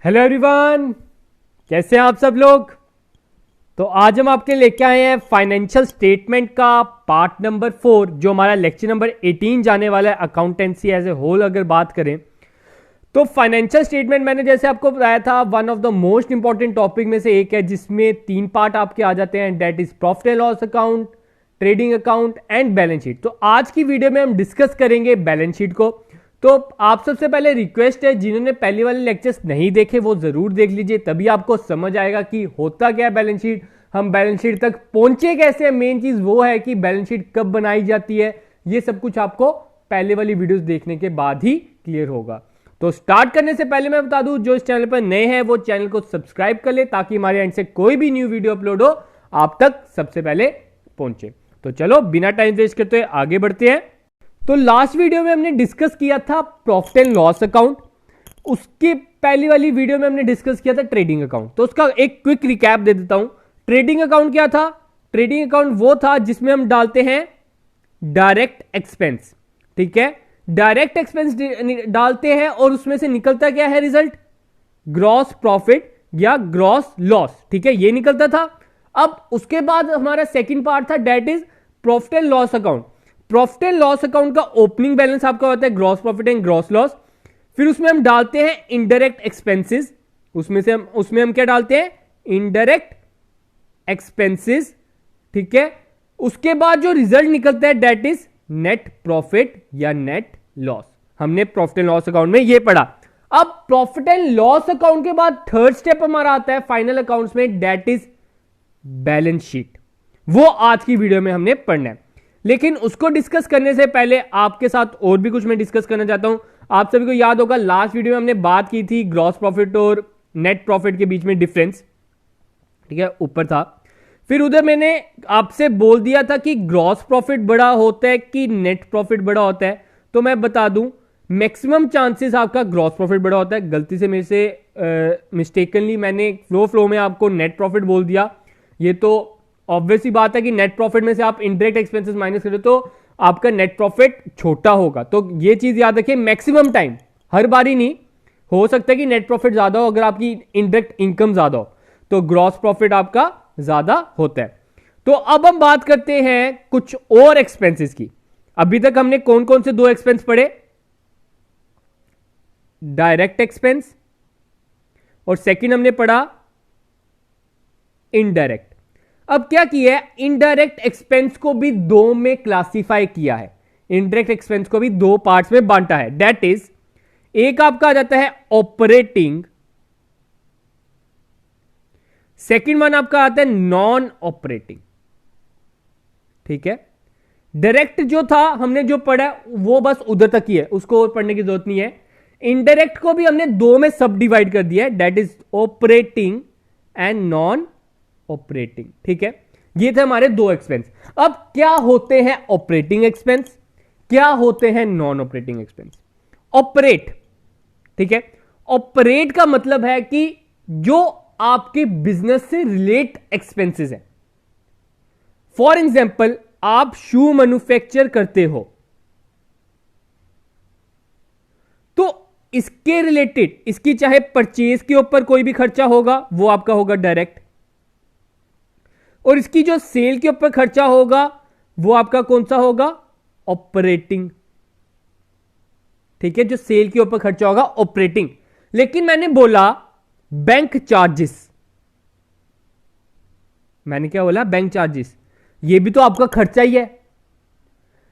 Hello everyone, कैसे हैं आप सब लोग। तो आज हम आपके लेके आए हैं फाइनेंशियल स्टेटमेंट का पार्ट नंबर 4, जो हमारा लेक्चर नंबर 18 जाने वाला है अकाउंटेंसी एज ए होल। अगर बात करें तो फाइनेंशियल स्टेटमेंट मैंने जैसे आपको बताया था one of the most important topic में से एक है, जिसमें 3 पार्ट आपके आ जाते हैं, that is profit and loss account, trading account and balance sheet. तो आज की वीडियो में हम डिस्कस करेंगे बैलेंस शीट को। तो आप सबसे पहले रिक्वेस्ट है, जिन्होंने पहले वाले लेक्चर्स नहीं देखे वो जरूर देख लीजिए, तभी आपको समझ आएगा कि होता क्या है बैलेंस शीट, हम बैलेंस शीट तक पहुंचे कैसे। मेन चीज वो है कि बैलेंस शीट कब बनाई जाती है, ये सब कुछ आपको पहले वाली वीडियोस देखने के बाद ही क्लियर होगा। तो स्टार्ट करने से पहले मैं बता दूं, जो इस चैनल पर नए हैं वो चैनल को सब्सक्राइब कर ले, ताकि हमारे एंड से कोई भी न्यू वीडियो अपलोड हो आप तक सबसे पहले पहुंचे। तो चलो बिना टाइम वेस्ट करते हुए आगे बढ़ते हैं। तो लास्ट वीडियो में हमने डिस्कस किया था प्रॉफिट एंड लॉस अकाउंट, उसके पहली वाली वीडियो में हमने डिस्कस किया था ट्रेडिंग अकाउंट। तो उसका एक क्विक रिकैप दे देता हूं। ट्रेडिंग अकाउंट क्या था? ट्रेडिंग अकाउंट वो था जिसमें हम डालते हैं डायरेक्ट एक्सपेंस, ठीक है, डायरेक्ट एक्सपेंस डालते हैं और उसमें से निकलता क्या है रिजल्ट? ग्रॉस प्रॉफिट या ग्रॉस लॉस, ठीक है, ये निकलता था। अब उसके बाद हमारा सेकंड पार्ट था, that is profit and loss account. Profit and loss account का ओपनिंग बैलेंस आपका होता है gross profit and gross loss. फिर उसमें हम डालते हैं इनडायरेक्ट एक्सपेंसेस, उसमें हम क्या डालते हैं? इनडायरेक्ट एक्सपेंसेस, ठीक है। उसके बाद जो रिजल्ट निकलता है डेट इज नेट प्रॉफिट या नेट लॉस। हमने प्रॉफिट एंड लॉस अकाउंट में ये पढ़ा। अब प्रॉफिट एंड लॉस अकाउंट के बाद थर्ड स्टेप हमारा आता है फाइनल अकाउंट्स में, डेट इज बैलेंस शीट। वो आज की वीडियो में हमने पढ़ना है, लेकिन उसको डिस्कस करने से पहले आपके साथ और भी कुछ मैं डिस्कस करना चाहता हूं। आप सभी को याद होगा लास्ट वीडियो में हमने बात की थी ग्रॉस प्रॉफिट और नेट प्रॉफिट के बीच में डिफरेंस, ठीक है, ऊपर था। फिर उधर मैंने आपसे बोल दिया था कि ग्रॉस प्रॉफिट बड़ा होता है कि नेट प्रॉफिट बड़ा होता है। तो मैं बता दूं, मैक्सिमम चांसेस आपका ग्रॉस प्रॉफिट बड़ा होता है। गलती से मेरे से मिस्टेकनली मैंने फ्लो में आपको नेट प्रॉफिट बोल दिया। ये तो ऑब्वियस ही बात है कि नेट प्रॉफिट में से आप इनडायरेक्ट एक्सपेंसेस माइनस करें तो आपका नेट प्रॉफिट छोटा होगा। तो ये चीज याद रखिए, मैक्सिमम टाइम, हर बारी नहीं। हो सकता है कि नेट प्रॉफिट ज्यादा हो अगर आपकी इनडायरेक्ट इनकम ज्यादा हो, तो ग्रॉस प्रॉफिट आपका ज्यादा होता है। तो अब हम बात करते हैं कुछ और एक्सपेंसेस की। अभी तक हमने कौन कौन से 2 एक्सपेंस पढ़े? डायरेक्ट एक्सपेंस और सेकंड हमने पढ़ा इनडायरेक्ट। अब क्या किया है, इनडायरेक्ट एक्सपेंस को भी 2 में क्लासिफाई किया है। इनडायरेक्ट एक्सपेंस को भी 2 पार्ट्स में बांटा है, दैट इज एक आपका आ जाता है ऑपरेटिंग, सेकंड वन आपका आता है नॉन ऑपरेटिंग, ठीक है। डायरेक्ट जो था हमने जो पढ़ा वो बस उधर तक ही है, उसको और पढ़ने की जरूरत नहीं है। इनडायरेक्ट को भी हमने 2 में सब डिवाइड कर दिया है, that is operating and non operating, ठीक है। ये थे हमारे 2 एक्सपेंस। अब क्या होते हैं ऑपरेटिंग एक्सपेंस, क्या होते हैं नॉन ऑपरेटिंग एक्सपेंस? ऑपरेट, ठीक है, ऑपरेट का मतलब है कि जो आपके बिजनेस से रिलेट एक्सपेंसेस है। फॉर एग्जांपल, आप शू मैन्युफैक्चर करते हो तो इसके रिलेटेड, इसकी चाहे परचेज के ऊपर कोई भी खर्चा होगा वो आपका होगा डायरेक्ट, और इसकी जो सेल के ऊपर खर्चा होगा वो आपका कौन सा होगा? ऑपरेटिंग, ठीक है, जो सेल के ऊपर खर्चा होगा ऑपरेटिंग। लेकिन मैंने बोला बैंक चार्जेस, मैंने क्या बोला? बैंक चार्जेस, ये भी तो आपका खर्चा ही है,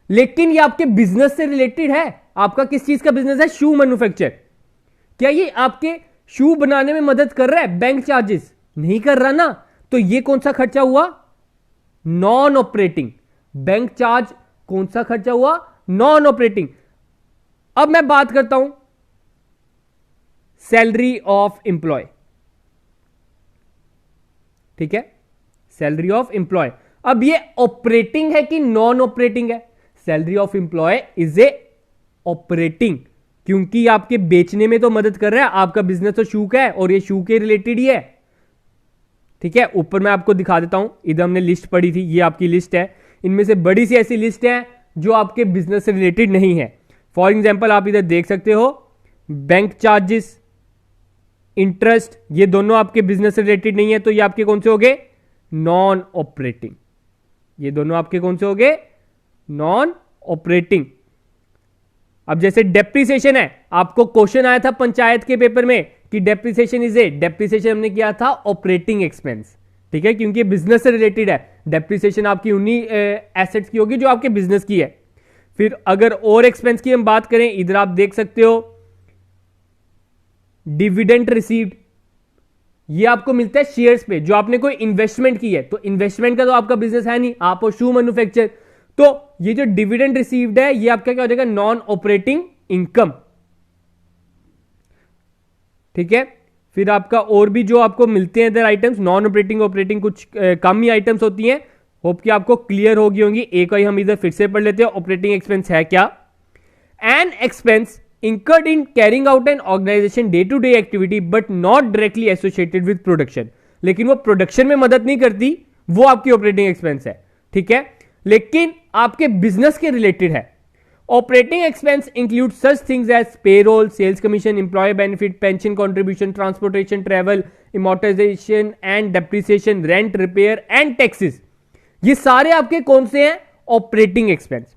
लेकिन ये आपके बिजनेस से रिलेटेड है। आपका किस चीज का बिजनेस है? शू मैन्युफैक्चर। क्या ये आपके शू बनाने में मदद कर रहा है? बैंक चार्जेस नहीं कर रहा ना, तो ये कौन सा खर्चा हुआ? Non operating. बैंक चार्ज कौन सा खर्चा हुआ? Non operating. अब मैं बात करता हूं सैलरी ऑफ एम्प्लॉय, ठीक है, सैलरी ऑफ एम्प्लॉय। अब ये ऑपरेटिंग है कि नॉन ऑपरेटिंग है? Salary of employee is a operating, क्योंकि आपके बेचने में तो मदद कर रहा है। आपका बिजनेस तो शू का है और ये शू के रिलेटेड ही है, ठीक है। ऊपर मैं आपको दिखा देता हूं, इधर हमने लिस्ट पढ़ी थी, ये आपकी लिस्ट है। इनमें से बड़ी सी ऐसी लिस्ट है जो आपके बिजनेस से रिलेटेड नहीं है। फॉर एग्जाम्पल आप इधर देख सकते हो बैंक चार्जेस, इंटरेस्ट, ये दोनों आपके बिजनेस से रिलेटेड नहीं है, तो ये आपके कौन से हो गए? Non operating. ये दोनों आपके कौन से हो गए? Non operating. अब जैसे डेप्रिसिएशन है, आपको क्वेश्चन आया था पंचायत के पेपर में कि डेप्रिसिएशन इज ए, डेप्रिसिएशन हमने किया था ऑपरेटिंग एक्सपेंस, ठीक है, क्योंकि बिजनेस से रिलेटेड है। डेप्रिसिएशन आपकी उन्हीं एसेट्स की होगी जो आपके बिजनेस की है। फिर अगर और एक्सपेंस की हम बात करें, इधर आप देख सकते हो डिविडेंड रिसीव्ड, ये आपको मिलता है शेयर्स पे, जो आपने कोई इन्वेस्टमेंट की है। तो इन्वेस्टमेंट का तो आपका बिजनेस है नहीं, आप और शू मैन्युफैक्चर, तो ये जो डिविडेंड रिसीव्ड है ये आपका क्या हो जाएगा? नॉन ऑपरेटिंग इनकम, ठीक है। फिर आपका और भी जो आपको मिलते हैं इधर आइटम्स, नॉन ऑपरेटिंग ऑपरेटिंग कुछ कम ही आइटम्स होती हैं। होप कि आपको क्लियर होगी होंगी। एक ही हम इधर फिर से पढ़ लेते हैं, ऑपरेटिंग एक्सपेंस है क्या? An expense incurred in carrying out an organization day to day activity but not directly associated with production, लेकिन वो प्रोडक्शन में मदद नहीं करती, वो आपकी ऑपरेटिंग एक्सपेंस है, ठीक है, लेकिन आपके बिजनेस के रिलेटेड है। Operating expense include such things as payroll, sales commission, employee benefit, pension contribution, transportation, travel, amortization and depreciation, rent, repair and taxes. ये सारे आपके कौन से हैं? Operating expense.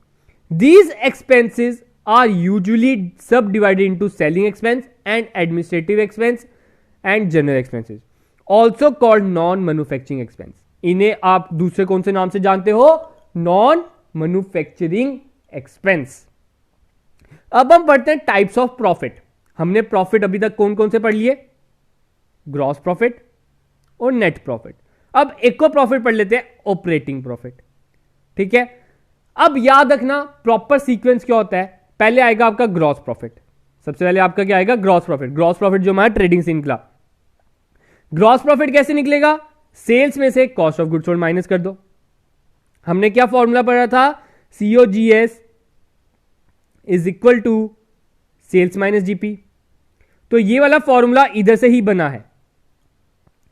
These expenses are usually subdivided into selling expense and administrative expense and general expenses, also called non-manufacturing expense. इन्हें आप दूसरे कौन से नाम से जानते हो? Non manufacturing expense. अब हम पढ़ते हैं टाइप्स ऑफ प्रॉफिट। हमने प्रॉफिट अभी तक कौन कौन से पढ़ लिए? ग्रॉस प्रॉफिट और नेट प्रॉफिट। अब एक को प्रॉफिट पढ़ लेते हैं, ऑपरेटिंग प्रॉफिट, ठीक है। अब याद रखना प्रॉपर सीक्वेंस क्या होता है। पहले आएगा आपका ग्रॉस प्रॉफिट, सबसे पहले आपका क्या आएगा? Gross profit. ग्रॉस प्रॉफिट जो हमारा ट्रेडिंग से निकला। ग्रॉस प्रॉफिट कैसे निकलेगा? सेल्स में से cost of goods sold minus कर दो। हमने क्या फॉर्मूला पढ़ा था? COGS is equal to sales minus GP. तो ये वाला फॉर्मूला इधर से ही बना है,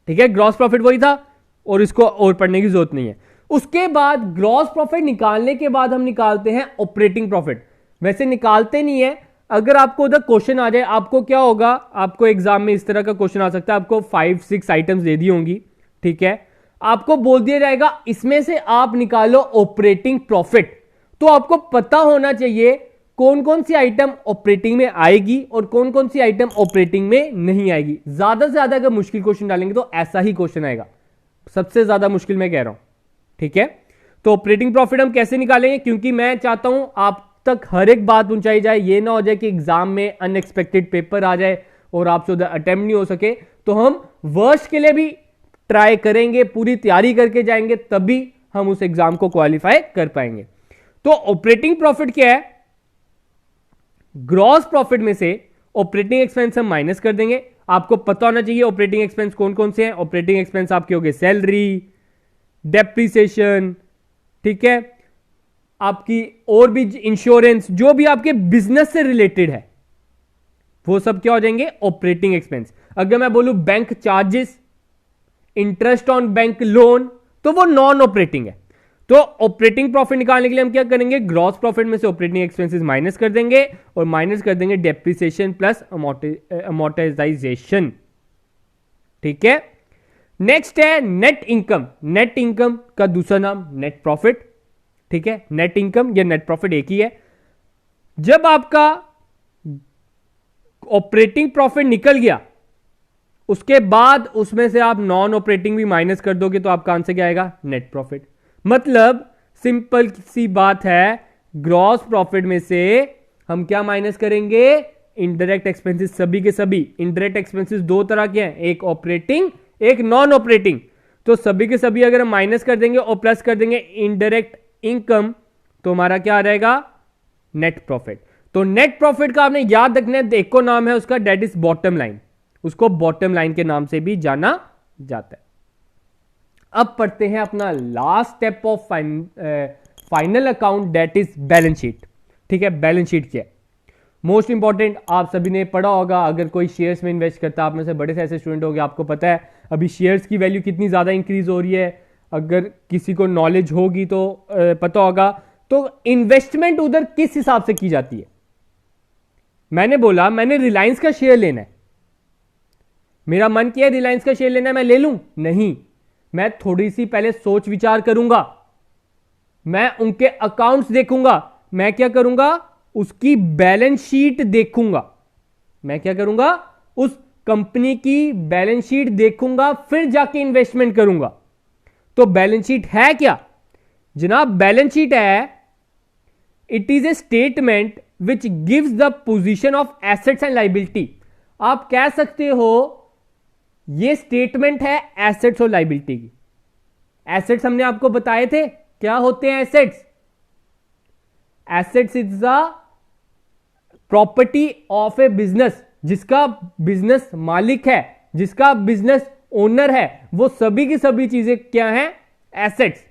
ठीक है। ग्रॉस प्रॉफिट वही था और इसको और पढ़ने की जरूरत नहीं है। उसके बाद ग्रॉस प्रॉफिट निकालने के बाद हम निकालते हैं ऑपरेटिंग प्रॉफिट। वैसे निकालते नहीं है, अगर आपको उधर क्वेश्चन आ जाए, आपको क्या होगा? आपको एग्जाम में इस तरह का क्वेश्चन आ सकता है, आपको 5-6 आइटम्स दे दी होंगी, ठीक है, आपको बोल दिया जाएगा इसमें से आप निकालो ऑपरेटिंग प्रॉफिट। तो आपको पता होना चाहिए कौन कौन सी आइटम ऑपरेटिंग में आएगी और कौन कौन सी आइटम ऑपरेटिंग में नहीं आएगी। ज्यादा से ज्यादा अगर मुश्किल क्वेश्चन डालेंगे तो ऐसा ही क्वेश्चन आएगा, सबसे ज्यादा मुश्किल मैं कह रहा हूं, ठीक है। तो ऑपरेटिंग प्रॉफिट हम कैसे निकालेंगे? क्योंकि मैं चाहता हूं आप तक हर एक बात पहुंचाई जाए, ये ना हो जाए कि एग्जाम में अनएक्सपेक्टेड पेपर आ जाए और आपसे उधर अटेम्प्ट नहीं हो सके। तो हम वर्स्ट के लिए भी ट्राई करेंगे, पूरी तैयारी करके जाएंगे, तभी हम उस एग्जाम को क्वालिफाई कर पाएंगे। तो ऑपरेटिंग प्रॉफिट क्या है? ग्रॉस प्रॉफिट में से ऑपरेटिंग एक्सपेंस हम माइनस कर देंगे। आपको पता होना चाहिए ऑपरेटिंग एक्सपेंस कौन कौन से हैं। ऑपरेटिंग एक्सपेंस आपके हो गए सैलरी, डेप्रिसिएशन, ठीक है, आपकी और भी इंश्योरेंस, जो भी आपके बिजनेस से रिलेटेड है, वो सब क्या हो जाएंगे? Operating expense. अगर मैं बोलूं bank charges, interest on bank loan, तो वो नॉन ऑपरेटिंग है। तो ऑपरेटिंग प्रॉफिट निकालने के लिए हम क्या करेंगे? ग्रॉस प्रॉफिट में से ऑपरेटिंग एक्सपेंसेस माइनस कर देंगे और माइनस कर देंगे डेप्रिसिएशन प्लस अमोर्टाइजेशन, ठीक है। नेक्स्ट है नेट इनकम। नेट इनकम का दूसरा नाम नेट प्रॉफिट, ठीक है। नेट इनकम या नेट प्रॉफिट एक ही है। जब आपका ऑपरेटिंग प्रॉफिट निकल गया, उसके बाद उसमें से आप नॉन ऑपरेटिंग भी माइनस कर दोगे तो आपका आंसर क्या आएगा? Net profit. मतलब सिंपल सी बात है, ग्रॉस प्रॉफिट में से हम क्या माइनस करेंगे? इनडायरेक्ट एक्सपेंसेस, सभी के सभी। इनडायरेक्ट एक्सपेंसेस दो तरह के हैं, एक ऑपरेटिंग एक नॉन ऑपरेटिंग। तो सभी के सभी अगर हम माइनस कर देंगे और प्लस कर देंगे इनडायरेक्ट इनकम, तो हमारा क्या आ जाएगा? Net profit. तो नेट प्रॉफिट का आपने याद रखना है, एक को नाम है उसका, डेट इज बॉटम लाइन। उसको बॉटम लाइन के नाम से भी जाना जाता है। अब पढ़ते हैं अपना last step of final account, that is balance sheet, ठीक है। बैलेंस शीट क्या है? मोस्ट इंपॉर्टेंट, आप सभी ने पढ़ा होगा। अगर कोई शेयर्स में इन्वेस्ट करता है, आप में से बड़े से ऐसे स्टूडेंट हो गए, आपको पता है अभी शेयर्स की वैल्यू कितनी ज्यादा इंक्रीज हो रही है। अगर किसी को नॉलेज होगी तो पता होगा। तो इन्वेस्टमेंट उधर किस हिसाब से की जाती है? मैंने बोला मैंने रिलायंस का शेयर लेना है, मेरा मन किया रिलायंस का शेयर लेना है, मैं ले लूं? नहीं, मैं थोड़ी सी पहले सोच विचार करूंगा, मैं उनके अकाउंट्स देखूंगा, मैं क्या करूंगा, उसकी बैलेंस शीट देखूंगा, मैं क्या करूंगा, उस कंपनी की बैलेंस शीट देखूंगा, फिर जाके इन्वेस्टमेंट करूंगा। तो बैलेंस शीट है क्या जनाब? बैलेंस शीट है, it is a statement which gives the position of assets and liability. आप कह सकते हो ये स्टेटमेंट है एसेट्स और लाइबिलिटी की। एसेट्स हमने आपको बताए थे क्या होते हैं assets. Assets is the property of a business, जिसका बिजनेस मालिक है, जिसका बिजनेस ओनर है, वो सभी की सभी चीजें क्या हैं? एसेट्स।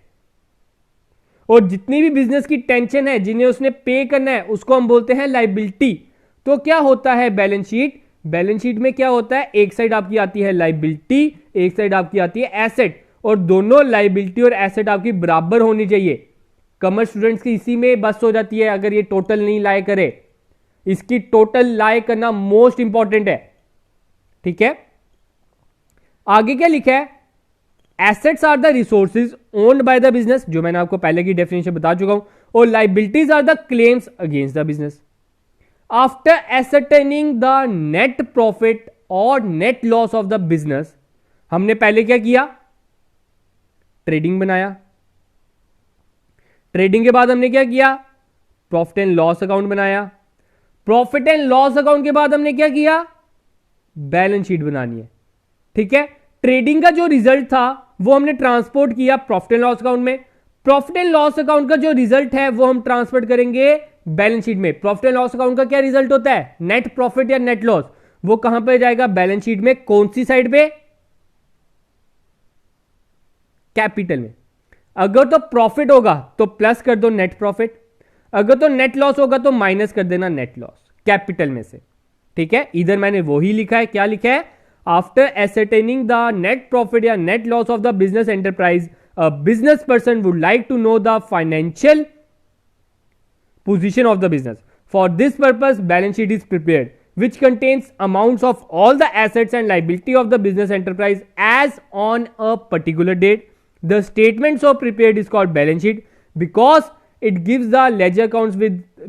और जितनी भी बिजनेस की टेंशन है, जिन्हें उसने पे करना है, उसको हम बोलते हैं लाइबिलिटी। तो क्या होता है बैलेंस शीट? बैलेंस शीट में क्या होता है, एक साइड आपकी आती है लाइबिलिटी, एक साइड आपकी आती है एसेट, और दोनों लाइबिलिटी और एसेट आपकी बराबर होनी चाहिए। कॉमर्स स्टूडेंट्स की इसी में बस हो जाती है अगर ये टोटल नहीं लाए करे। इसकी टोटल लाए करना मोस्ट इंपॉर्टेंट है, ठीक है। आगे क्या लिखा है? Assets are the resources owned by the business, जो मैंने आपको पहले की डेफिनेशन बता चुका हूं, और liabilities are the claims against the business. After ascertaining the net profit और net loss of the business, हमने पहले क्या किया? ट्रेडिंग बनाया। ट्रेडिंग के बाद हमने क्या किया? प्रॉफिट एंड लॉस अकाउंट बनाया। प्रॉफिट एंड लॉस अकाउंट के बाद हमने क्या किया? बैलेंस शीट बनानी है, ठीक है। ट्रेडिंग का जो रिजल्ट था वो हमने ट्रांसपोर्ट किया प्रॉफिट एंड लॉस अकाउंट में। प्रॉफिट एंड लॉस अकाउंट का जो रिजल्ट है वो हम ट्रांसफर करेंगे बैलेंस शीट में। प्रॉफिट एंड लॉस अकाउंट का क्या रिजल्ट होता है? नेट प्रॉफिट या नेट लॉस। वो कहां पे जाएगा? बैलेंस शीट में। कौन सी साइड पे? कैपिटल में। अगर तो प्रॉफिट होगा तो प्लस कर दो नेट प्रॉफिट, अगर तो नेट लॉस होगा तो माइनस कर देना नेट लॉस कैपिटल में से, ठीक है। इधर मैंने वही लिखा है। क्या लिखा है? After ascertaining the net profit या net loss of the business enterprise, a business person would like to know the financial position of the business. For this purpose, balance sheet is prepared, which contains amounts of all the assets and liability of the business enterprise as on a particular date. The statement so prepared is called balance sheet because it gives the ledger accounts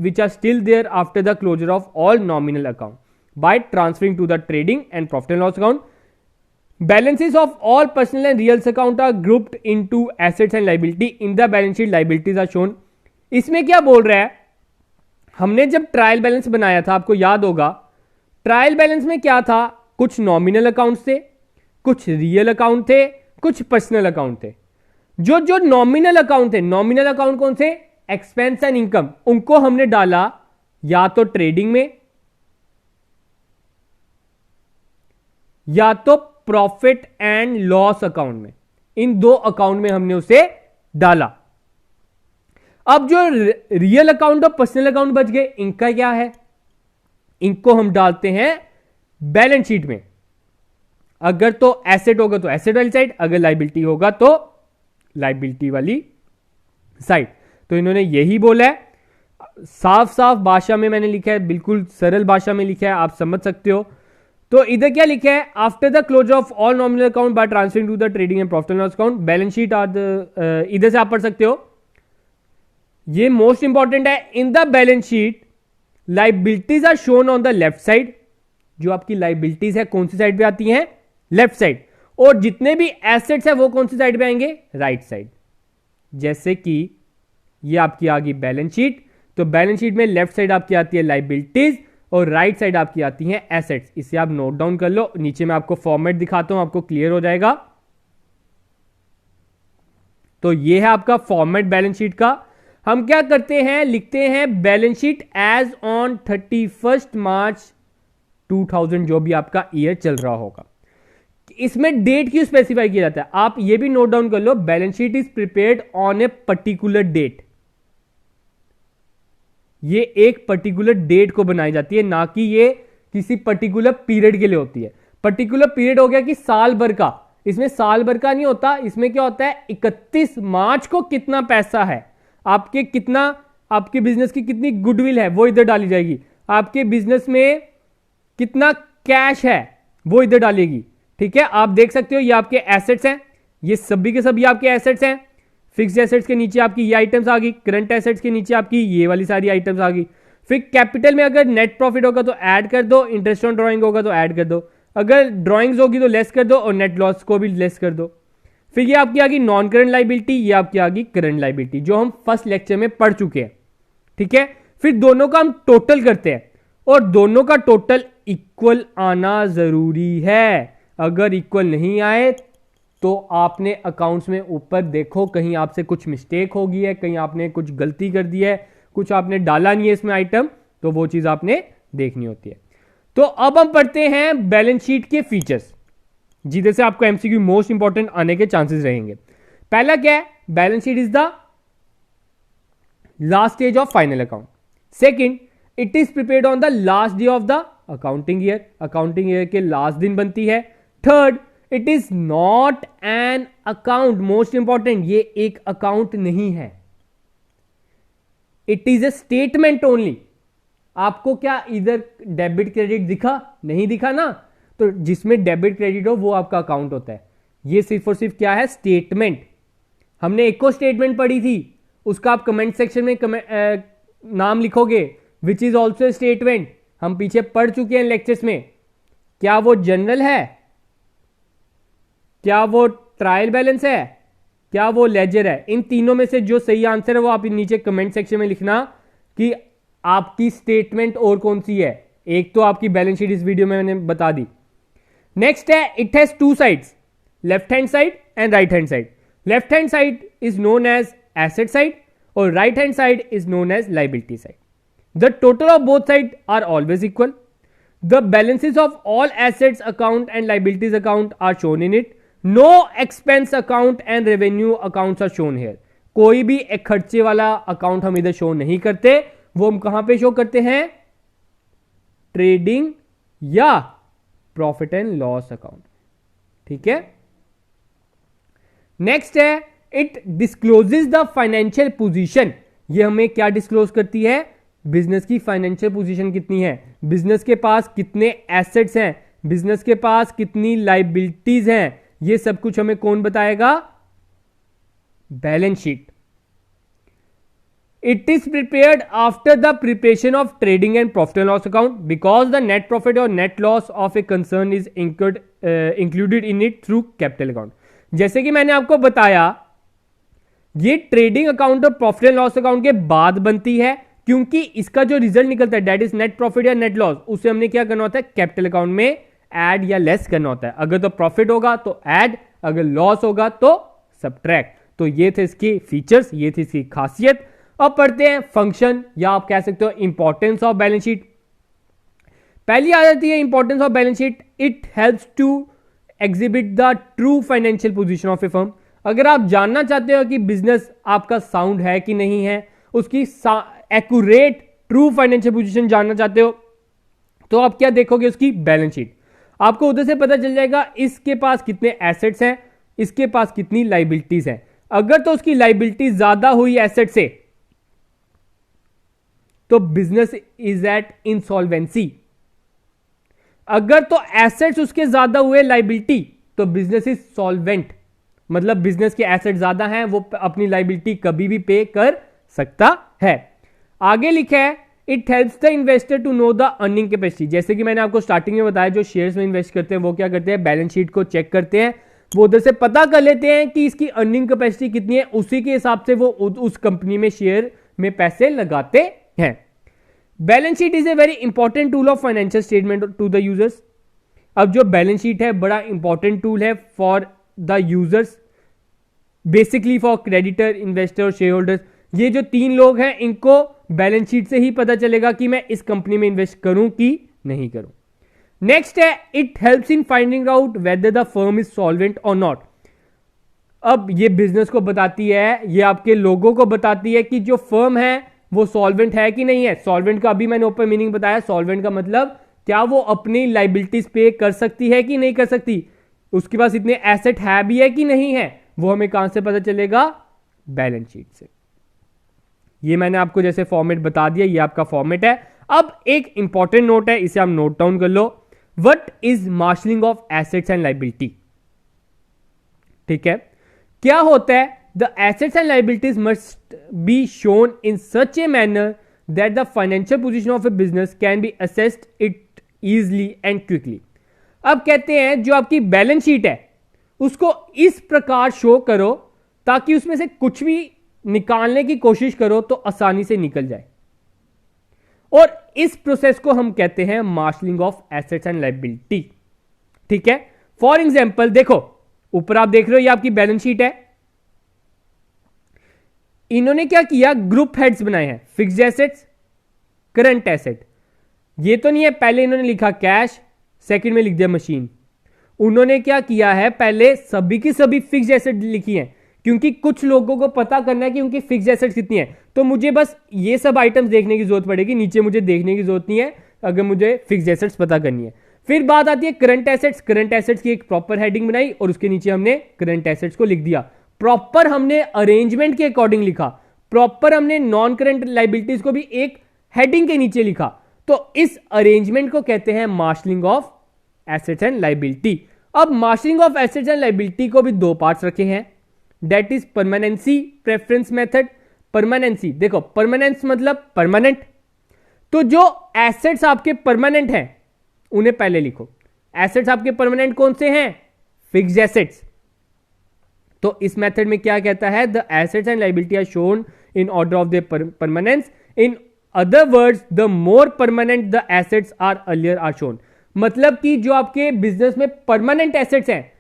which are still there after the closure of all nominal account by transferring to the trading and profit and loss account. Balances of all personal and real account are grouped into assets and liability. In the balance sheet, liabilities are shown. इसमें क्या बोल रहा है? हमने जब trial balance बनाया था, आपको याद होगा, ट्रायल बैलेंस में क्या था? कुछ नॉमिनल अकाउंट थे, कुछ रियल अकाउंट थे, कुछ पर्सनल अकाउंट थे। जो जो नॉमिनल अकाउंट थे, नॉमिनल अकाउंट कौन से? Expense and income. उनको हमने डाला या तो ट्रेडिंग में या तो प्रॉफिट एंड लॉस अकाउंट में। इन दो अकाउंट में हमने उसे डाला। अब जो रियल अकाउंट और पर्सनल अकाउंट बच गए, इनका क्या है? इनको हम डालते हैं बैलेंस शीट में। अगर तो एसेट होगा तो एसेट वाली साइड, अगर लाइबिलिटी होगा तो लाइबिलिटी वाली साइड। तो इन्होंने यही बोला है, साफ साफ भाषा में मैंने लिखा है, बिल्कुल सरल भाषा में लिखा है, आप समझ सकते हो। तो इधर क्या लिखा है? After the closure of all nominal account by transferring to the trading and profit and loss account, balance sheet are the, इधर से आप पढ़ सकते हो, ये मोस्ट इंपॉर्टेंट है। In the balance sheet liabilities are shown on the left side. जो आपकी लाइबिलिटीज है कौन सी साइड पे आती हैं? Left side. और जितने भी एसेट्स है वो कौन सी साइड पे आएंगे? Right side. जैसे कि ये आपकी आ गई बैलेंस शीट, तो बैलेंस शीट में लेफ्ट साइड आपकी आती है लाइबिलिटीज और राइट साइड आपकी आती हैं एसेट्स। इसे आप नोट डाउन कर लो, नीचे मैं आपको फॉर्मेट दिखाता हूं, आपको क्लियर हो जाएगा। तो ये है आपका फॉर्मेट बैलेंस शीट का। हम क्या करते हैं? लिखते हैं बैलेंस शीट एज ऑन 31 मार्च 2000, जो भी आपका ईयर चल रहा होगा। इसमें डेट क्यों स्पेसिफाई किया जाता है? आप ये भी नोट डाउन कर लो, balance sheet is prepared on a particular date. ये एक पर्टिकुलर डेट को बनाई जाती है, ना कि ये किसी पर्टिकुलर पीरियड के लिए होती है। पर्टिकुलर पीरियड हो गया कि साल भर का, इसमें साल भर का नहीं होता। इसमें क्या होता है? 31 मार्च को कितना पैसा है आपके, कितना आपके बिजनेस की कितनी गुडविल है वो इधर डाली जाएगी। आपके बिजनेस में कितना कैश है वो इधर डालेगी। ठीक है, आप देख सकते हो ये आपके एसेट्स हैं, ये सभी के सभी आपके एसेट्स हैं। फिक्स्ड एसेट्स के नीचे आपकी ये आइटम्स आ गई, करंट एसेट्स के नीचे आपकी ये वाली सारी आइटम्स आ गई। फिर कैपिटल में अगर नेट प्रॉफिट होगा तो ऐड कर दो, इंटरेस्ट ऑन ड्राइंग होगा तो ऐड कर दो, अगर ड्राइंग्स होगी तो लेस कर दो और नेट लॉस को भी लेस कर दो। फिर ये आपकी आ गई नॉन करंट लाइबिलिटी, ये आपकी आ गई करंट लाइबिलिटी, जो हम फर्स्ट लेक्चर में पढ़ चुके हैं। ठीक है, फिर दोनों का हम टोटल करते हैं और दोनों का टोटल इक्वल आना जरूरी है। अगर इक्वल नहीं आए तो आपने अकाउंट्स में ऊपर देखो कहीं आपसे कुछ मिस्टेक हो गई है, कहीं आपने कुछ गलती कर दी है, कुछ आपने डाला नहीं है इसमें आइटम, तो वो चीज आपने देखनी होती है। तो अब हम पढ़ते हैं बैलेंस शीट के फीचर्स, जिधर से आपको एमसीक्यू मोस्ट इंपॉर्टेंट आने के चांसेस रहेंगे। पहला क्या है, balance sheet is the last stage of final account. Second, it is prepared on the last day of the accounting year, accounting year के लास्ट दिन बनती है। Third, it is not an account, most important, ये एक account नहीं है, it is a statement only. आपको क्या इधर डेबिट क्रेडिट दिखा? नहीं दिखा ना, तो जिसमें डेबिट क्रेडिट हो वो आपका अकाउंट होता है। ये सिर्फ और सिर्फ क्या है, स्टेटमेंट। हमने एक और स्टेटमेंट पढ़ी थी, उसका आप कमेंट सेक्शन में नाम लिखोगे, विच इज ऑल्सो स्टेटमेंट। हम पीछे पढ़ चुके हैं लेक्चर्स में। क्या वो जनरल है, क्या वो ट्रायल बैलेंस है, क्या वो लेजर है? इन तीनों में से जो सही आंसर है वो आप नीचे कमेंट सेक्शन में लिखना कि आपकी स्टेटमेंट और कौन सी है। एक तो आपकी बैलेंस शीट इस वीडियो में मैंने बता दी। नेक्स्ट है, it has two sides, left hand side and right hand side. Left hand side is known as asset side और right hand side is known as liability side. The total of both side are always equal. The balances of all assets account and liabilities account are shown in it. No expense account and revenue accounts are shown here. कोई भी एक खर्चे वाला account हम इधर show नहीं करते, वो हम कहां पे शो करते हैं, ट्रेडिंग या प्रॉफिट एंड लॉस अकाउंट। ठीक है, नेक्स्ट है, it discloses the financial position. ये हमें क्या डिस्क्लोज करती है, बिजनेस की फाइनेंशियल पोजीशन कितनी है, बिजनेस के पास कितने एसेट्स हैं, बिजनेस के पास कितनी लाइबिलिटीज हैं, ये सब कुछ हमें कौन बताएगा, balance sheet. It is prepared after the preparation of trading and profit and loss account because the net profit और net loss of a concern is included in it through capital account. जैसे कि मैंने आपको बताया, ये trading account और profit and loss account के बाद बनती है, क्योंकि इसका जो रिजल्ट निकलता है दैट इज नेट प्रॉफिट या नेट लॉस, उसे हमने क्या करना होता है, कैपिटल अकाउंट में ऐड या लेस करना होता है। अगर तो प्रॉफिट होगा तो ऐड, अगर लॉस होगा तो सब्ट्रैक्ट। तो ये थे इसकी फीचर्स, ये थी इसकी खासियत। अब पढ़ते हैं फंक्शन, या आप कह सकते हो इंपॉर्टेंस ऑफ बैलेंस शीट। पहली आ जाती है importance of balance sheet. It helps to exhibit the true financial position of a firm. अगर आप जानना चाहते हो कि बिजनेस आपका साउंड है कि नहीं है, उसकी एक्यूरेट ट्रू फाइनेंशियल पोजीशन जानना चाहते हो, तो आप क्या देखोगे, उसकी बैलेंस शीट। आपको उधर से पता चल जाएगा इसके पास कितने एसेट्स हैं, इसके पास कितनी लाइबिलिटीज हैं। अगर तो उसकी लाइबिलिटी ज्यादा हुई एसेट से तो बिजनेस इज एट इंसॉल्वेंसी। अगर तो एसेट्स उसके ज्यादा हुए लाइबिलिटी तो बिजनेस इज सॉल्वेंट, मतलब बिजनेस के एसेट ज्यादा हैं, वो अपनी लाइबिलिटी कभी भी पे कर सकता है। आगे लिखा है, it helps the investor to know the earning capacity. जैसे कि मैंने आपको स्टार्टिंग में बताया, जो शेयर्स में इन्वेस्ट करते हैं वो क्या करते हैं, बैलेंस शीट को चेक करते हैं, वो उधर से पता कर लेते हैं कि इसकी अर्निंग कैपेसिटी कितनी है, उसी के हिसाब से वो उस कंपनी में शेयर में पैसे लगाते हैं। Balance sheet is a very important tool of financial statement to the users. अब जो बैलेंस शीट है बड़ा इंपॉर्टेंट टूल है for the users, basically for creditor, investor और शेयर होल्डर्स। ये जो तीन लोग हैं इनको बैलेंस शीट से ही पता चलेगा कि मैं इस कंपनी में इन्वेस्ट करूं कि नहीं करूं। नेक्स्ट है, it helps in finding out whether the firm is solvent और नॉट। अब ये बिजनेस को बताती है, ये आपके लोगों को बताती है कि जो फर्म है वो सॉल्वेंट है कि नहीं है। सॉल्वेंट का अभी मैंने ऊपर मीनिंग बताया। सॉल्वेंट का मतलब क्या वो अपनी लाइबिलिटीज पे कर सकती है कि नहीं कर सकती, उसके पास इतने एसेट है भी है कि नहीं है, वो हमें कहां से पता चलेगा, बैलेंस शीट से। ये मैंने आपको जैसे फॉर्मेट बता दिया, ये आपका फॉर्मेट है। अब एक इंपॉर्टेंट नोट है, इसे आप नोट डाउन कर लो। What is marshalling of assets and liability? ठीक है, क्या होता है? The assets and liabilities must be shown in such a manner that the financial position of a business can be assessed it easily and quickly. अब कहते हैं जो आपकी बैलेंस शीट है उसको इस प्रकार शो करो ताकि उसमें से कुछ भी निकालने की कोशिश करो तो आसानी से निकल जाए, और इस प्रोसेस को हम कहते हैं marshalling of assets and liability. ठीक है, फॉर एग्जांपल देखो, ऊपर आप देख रहे हो ये आपकी बैलेंस शीट है। इन्होंने क्या किया, ग्रुप हेड्स बनाए हैं, फिक्स्ड एसेट्स, करंट एसेट। ये तो नहीं है पहले इन्होंने लिखा कैश, सेकंड में लिख दिया मशीन। उन्होंने क्या किया है, पहले सभी की सभी फिक्स्ड एसेट लिखी हैं, क्योंकि कुछ लोगों को पता करना है कि उनकी फिक्स्ड एसेट्स कितनी है, तो मुझे बस ये सब आइटम्स देखने की जरूरत पड़ेगी, नीचे मुझे देखने की जरूरत नहीं है अगर मुझे फिक्स्ड एसेट्स पता करनी है। फिर बात आती है करंट एसेट्स। करंट एसेट्स की एक प्रॉपर हेडिंग बनाई और उसके नीचे हमने करंट एसेट्स को लिख दिया। प्रॉपर हमने अरेंजमेंट के अकॉर्डिंग लिखा, प्रॉपर हमने नॉन करंट लाइबिलिटीज को भी एक हेडिंग के नीचे लिखा। तो इस अरेंजमेंट को कहते हैं marshalling of assets and liability. अब marshalling of assets and liability को भी दो पार्ट्स रखे हैं, that is permanency preference method. Permanency देखो, परमानेंस मतलब परमानेंट, तो जो एसेट्स आपके परमानेंट हैं उन्हें पहले लिखो। एसेट्स आपके परमानेंट कौन से हैं? Fixed assets. तो इस मेथड में क्या कहता है, the assets and liability are shown in order of the permanence. In other words, the more permanent the assets are earlier are shown. मतलब कि जो आपके बिजनेस में परमानेंट एसेट्स हैं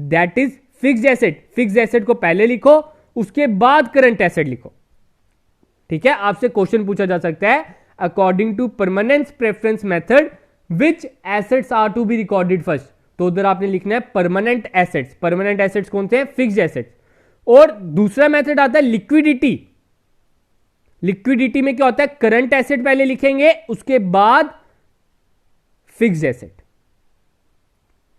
that is fixed asset. Fixed asset को पहले लिखो, उसके बाद करंट एसेट लिखो। ठीक है, आपसे क्वेश्चन पूछा जा सकता है, according to permanence preference method which assets are to be recorded first. तो उधर आपने लिखना है परमानेंट एसेट्स। परमानेंट एसेट्स कौन से हैं? Fixed assets. और दूसरा मेथड आता है लिक्विडिटी। लिक्विडिटी में क्या होता है, करंट एसेट पहले लिखेंगे, उसके बाद फिक्स्ड एसेट।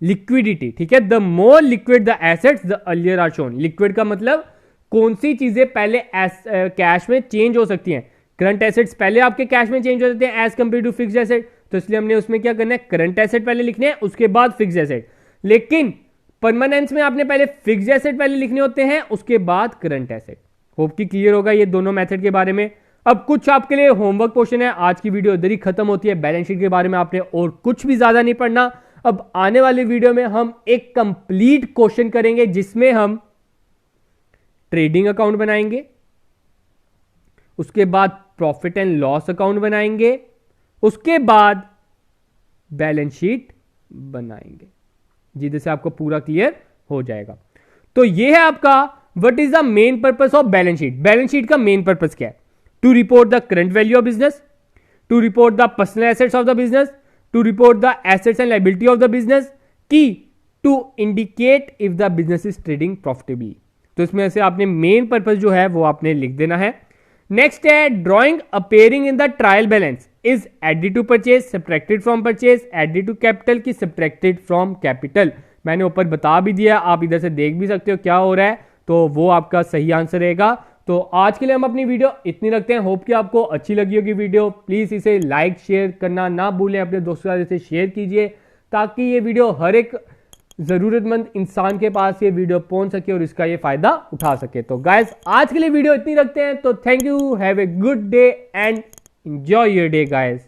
लिक्विडिटी, ठीक है, the more liquid the assets the earlier are shown. Liquid का मतलब कौन सी चीजें पहले कैश में चेंज हो सकती हैं। करंट एसेट्स पहले आपके कैश में चेंज हो जाते हैं as compared to fixed asset, तो इसलिए हमने उसमें क्या करना है, करंट एसेट पहले लिखने हैं, उसके बाद फिक्स्ड एसेट। लेकिन परमानेंस में आपने पहले फिक्स्ड एसेट पहले लिखने होते हैं, उसके बाद करंट एसेट। होप कि क्लियर होगा ये दोनों मेथड के बारे में। अब कुछ आपके लिए होमवर्क क्वेश्चन है, आज की वीडियो इधर ही खत्म होती है। बैलेंस शीट के बारे में आपने और कुछ भी ज्यादा नहीं पढ़ना। अब आने वाली वीडियो में हम एक कंप्लीट क्वेश्चन करेंगे जिसमें हम ट्रेडिंग अकाउंट बनाएंगे, उसके बाद प्रॉफिट एंड लॉस अकाउंट बनाएंगे, उसके बाद बैलेंस शीट बनाएंगे, जिससे से आपको पूरा क्लियर हो जाएगा। तो यह है आपका what is the main purpose of balance sheet. Balance sheet का मेन पर्पस क्या है? To report the current value of business, to report the personal assets of the business, to report the assets and liability of the business, की to indicate if the business is trading profitably. तो इसमें से आपने main purpose जो है वो आपने लिख देना है। नेक्स्ट है drawing appearing in the trial balance is added to purchase, subtracted from purchase, added to capital की सब्ट्रैक्टेड फ्रॉम कैपिटल। मैंने ऊपर बता भी दिया, आप इधर से देख भी सकते हो क्या हो रहा है, तो वो आपका सही आंसर रहेगा। तो आज के लिए हम अपनी वीडियो इतनी रखते हैं। होप कि आपको अच्छी लगी होगी वीडियो। प्लीज इसे लाइक शेयर करना ना भूलें, अपने दोस्तों के साथ शेयर कीजिए ताकि ये वीडियो हर एक जरूरतमंद इंसान के पास ये वीडियो पहुंच सके और इसका ये फायदा उठा सके। तो गाइस आज के लिए वीडियो इतनी रखते हैं। तो thank you, have a good day and enjoy your day guys.